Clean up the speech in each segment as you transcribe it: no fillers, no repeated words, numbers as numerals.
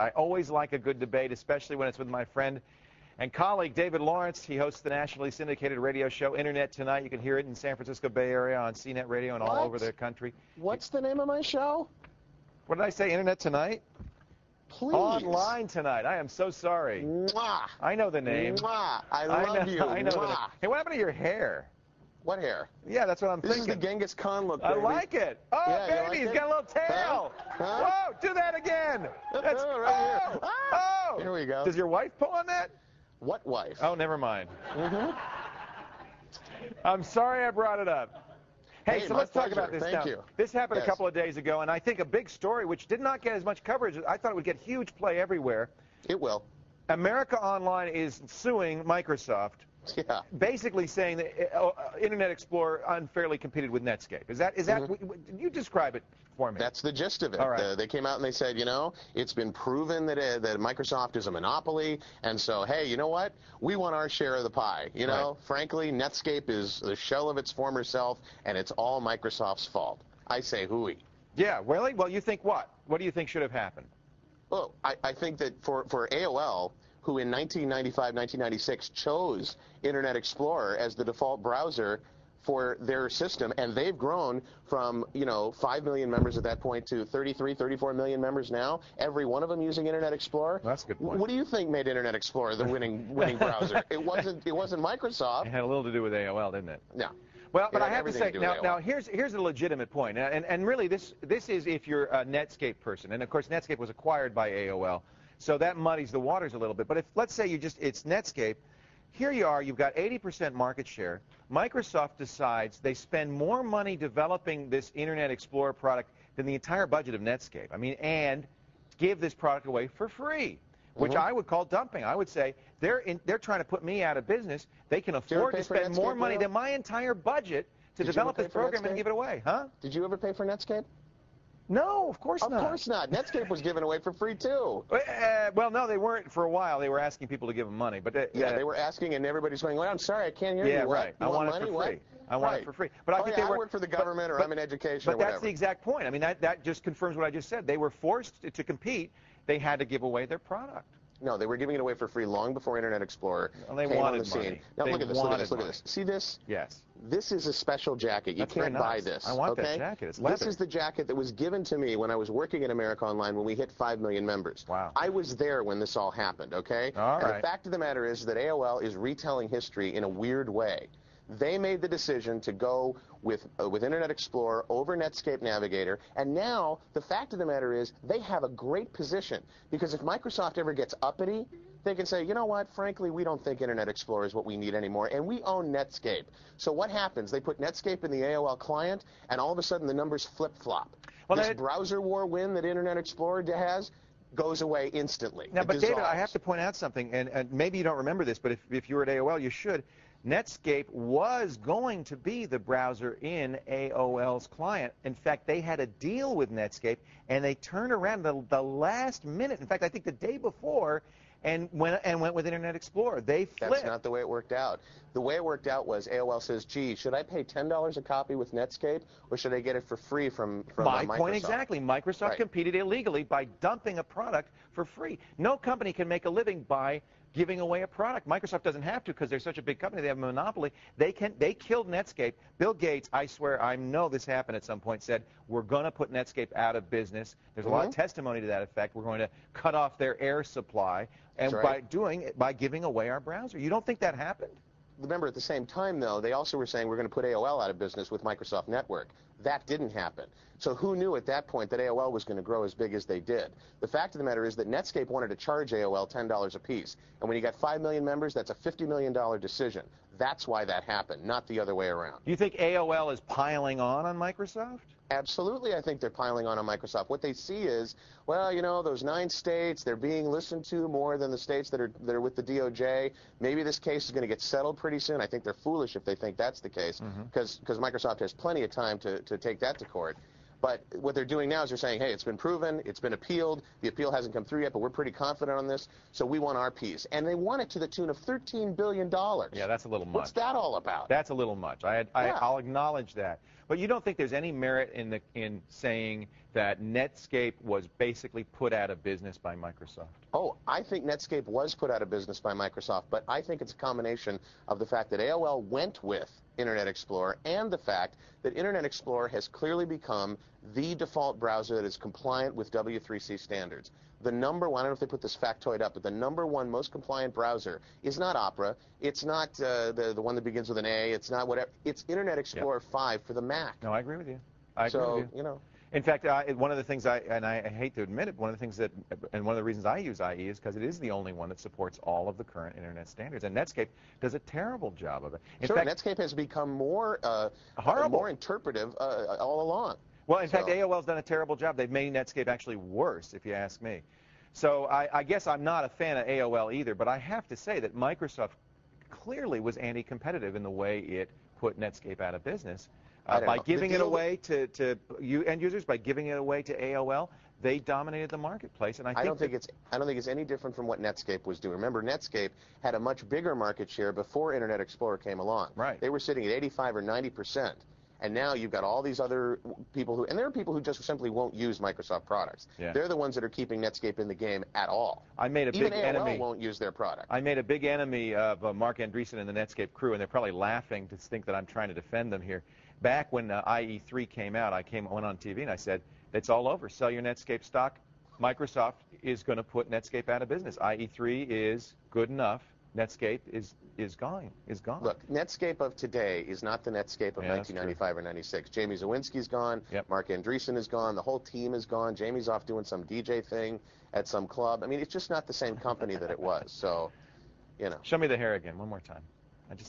I always like a good debate, especially when it's with my friend and colleague David Lawrence. He hosts the nationally syndicated radio show Internet Tonight. You can hear it in San Francisco Bay Area on CNET Radio and all over the country. What's the name of my show? What did I say? Internet Tonight? Please. Online Tonight. I am so sorry. Mwah. I know the name. Mwah. I love you. I know the name. Mwah. Hey, what happened to your hair? What hair? Yeah, that's what I'm This thinking. is the Genghis Khan look, I baby. like it. Oh, Yeah, you baby, like he's it? got a little tail. Huh? Whoa, do that again. That's Right here. Oh. Here we go. Does your wife pull on that? What wife? Oh, never mind. Mm-hmm. I'm sorry I brought it up. Hey, so my let's talk pleasure. about this Thank now. you. This happened Yes. a couple of days ago, and I think a big story which did not get as much coverage. I thought it would get huge play everywhere. It will. America Online is suing Microsoft, Yeah. basically saying that Internet Explorer unfairly competed with Netscape. Is that you describe it for me? That's the gist of it. All right. They came out and they said, you know, it's been proven that Microsoft is a monopoly, and so, hey, you know what? We want our share of the pie. You know, frankly, Netscape is the shell of its former self, and it's all Microsoft's fault. I say hooey. Yeah, really? Well, you think what? What do you think should have happened? Well, I think that for AOL, who in 1995, 1996 chose Internet Explorer as the default browser for their system, and they've grown from, 5 million members at that point to 33, 34 million members now, every one of them using Internet Explorer. That's a good point. What do you think made Internet Explorer the winning browser? It wasn't Microsoft. It had a little to do with AOL, didn't it? No. Well, but It I had have to everything say, to do with now AOL. here's a legitimate point, and really this is if you're a Netscape person, and of course Netscape was acquired by AOL, so that muddies the waters a little bit. But if, let's say it's Netscape, here you are, you've got 80% market share. Microsoft decides they spend more money developing this Internet Explorer product than the entire budget of Netscape. I mean, and give this product away for free, which I would call dumping. I would say they're trying to put me out of business. They can afford to spend more money than my entire budget to develop this program and give it away, huh? Did you ever pay for Netscape? No, of course not. Of course not. Netscape was given away for free, too. Well, no, they weren't for a while. They were asking people to give them money. But yeah, they were asking, and everybody's going, well, I'm sorry, I can't hear you. Yeah, right. I want it for free. I want it for free. But I think they I work for the government, or I'm in education, or But whatever. that's the exact point. I mean, that just confirms what I just said. They were forced to compete. They had to give away their product. No, they were giving it away for free long before Internet Explorer Well, they came wanted on the scene. money. Now, They look at this, wanted look at money. this. See this? Yes. This is a special jacket. You That's very can't buy nice. this. I want okay? that jacket. It's leather. This is the jacket that was given to me when I was working at America Online when we hit 5 million members. Wow. I was there when this all happened, okay? All and right. the fact of the matter is that AOL is retelling history in a weird way. They made the decision to go with Internet Explorer over Netscape Navigator, and now the fact of the matter is they have a great position, because if Microsoft ever gets uppity, they can say, you know what, frankly, we don't think Internet Explorer is what we need anymore, and we own Netscape. So what happens? They put Netscape in the AOL client, and all of a sudden the numbers flip-flop. Well, this browser war win that Internet Explorer has goes away instantly. Now, It but David, I dissolves. have to point out something, and maybe you don't remember this, but if you were at AOL, you should. Netscape was going to be the browser in AOL's client. In fact, they had a deal with Netscape, and they turned around the last minute. In fact, I think the day before, and went with Internet Explorer. They flipped. That's not the way it worked out. The way it worked out was AOL says, gee, should I pay $10 a copy with Netscape, or should I get it for free from My Microsoft? point exactly. Microsoft competed illegally by dumping a product for free. No company can make a living by giving away a product. Microsoft doesn't have to because they're such a big company. They have a monopoly. They killed Netscape. Bill Gates, I swear, I know this happened at some point, said, we're going to put Netscape out of business. There's a lot of testimony to that effect. We're going to cut off their air supply, and by giving away our browser. You don't think that happened? Remember, at the same time, though, they also were saying we're going to put AOL out of business with Microsoft Network. That didn't happen. So who knew at that point that AOL was going to grow as big as they did? The fact of the matter is that Netscape wanted to charge AOL $10 a piece. And when you got 5 million members, that's a $50 million decision. That's why that happened, not the other way around. You think AOL is piling on Microsoft? Absolutely, I think they're piling on Microsoft. What they see is, well, you know, those 9 states, they're being listened to more than the states that are with the DOJ. Maybe this case is going to get settled pretty soon. I think they're foolish if they think that's the case, because Microsoft has plenty of time to take that to court. But what they're doing now is they're saying, hey, it's been proven, it's been appealed, the appeal hasn't come through yet, but we're pretty confident on this, so we want our piece. And they want it to the tune of $13 billion. Yeah, that's a little much. What's that all about? That's a little much. I'll acknowledge that. But But you don't think there's any merit in saying that Netscape was basically put out of business by Microsoft? Oh, I think Netscape was put out of business by Microsoft, but I think it's a combination of the fact that AOL went with Internet Explorer and the fact that Internet Explorer has clearly become the default browser that is compliant with W3C standards. The number one, I don't know if they put this factoid up, but the number one most compliant browser is not Opera, it's not the one that begins with an A, it's not whatever, it's Internet Explorer 5 for the Mac. No, I agree with you. I agree with you. You know. In fact, one of the things I hate to admit it, one of the things and one of the reasons I use IE is because it is the only one that supports all of the current internet standards, and Netscape does a terrible job of it. In fact, Netscape has become more more interpretive all along. Well, in fact, AOL's done a terrible job. They've made Netscape actually worse, if you ask me. So I guess I'm not a fan of AOL either, but I have to say that Microsoft clearly was anti-competitive in the way it put Netscape out of business. By giving it away to you end users, by giving it away to AOL, they dominated the marketplace. And I don't think it's any different from what Netscape was doing. Remember, Netscape had a much bigger market share before Internet Explorer came along. Right. They were sitting at 85 or 90%. And now you've got all these other people and there are people who just simply won't use Microsoft products. Yeah. They're the ones that are keeping Netscape in the game at all. I made a Even big AOL enemy. won't use their product. I made a big enemy of Mark Andreessen and the Netscape crew, and they're probably laughing to think that I'm trying to defend them here. Back when IE3 came out, I went on TV and I said, it's all over. Sell your Netscape stock. Microsoft is going to put Netscape out of business. IE3 is good enough. Netscape is gone. Look, Netscape of today is not the Netscape of 1995 or 96. Jamie Zawinski's gone. Yep. Mark Andreessen is gone. The whole team is gone. Jamie's off doing some DJ thing at some club. I mean, it's just not the same company that it was. So, you know. Show me the hair again one more time.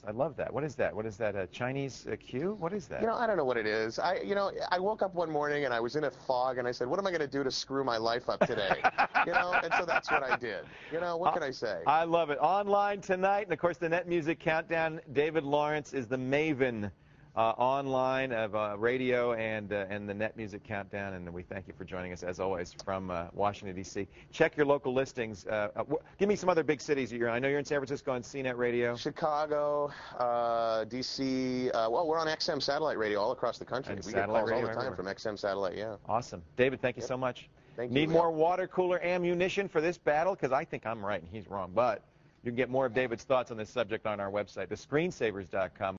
I love that. What is that? What is that? A Chinese cue? What is that? You know, I don't know what it is. I woke up one morning and I was in a fog and I said, what am I going to do to screw my life up today? And so that's what I did. What can I say? I love it. Online tonight, and of course the Net Music Countdown. David Lawrence is the maven online of radio and the Net Music Countdown, and we thank you for joining us as always from Washington D.C. Check your local listings. Give me some other big cities that you're in. I know you're in San Francisco on CNET Radio. Chicago, D.C. Well, we're on XM satellite radio all across the country. We get calls all the time from XM satellite. Yeah. Awesome, David. Thank you so much. Thank you. Need more water cooler ammunition for this battle? Because I think I'm right and he's wrong. But you can get more of David's thoughts on this subject on our website, thescreensavers.com.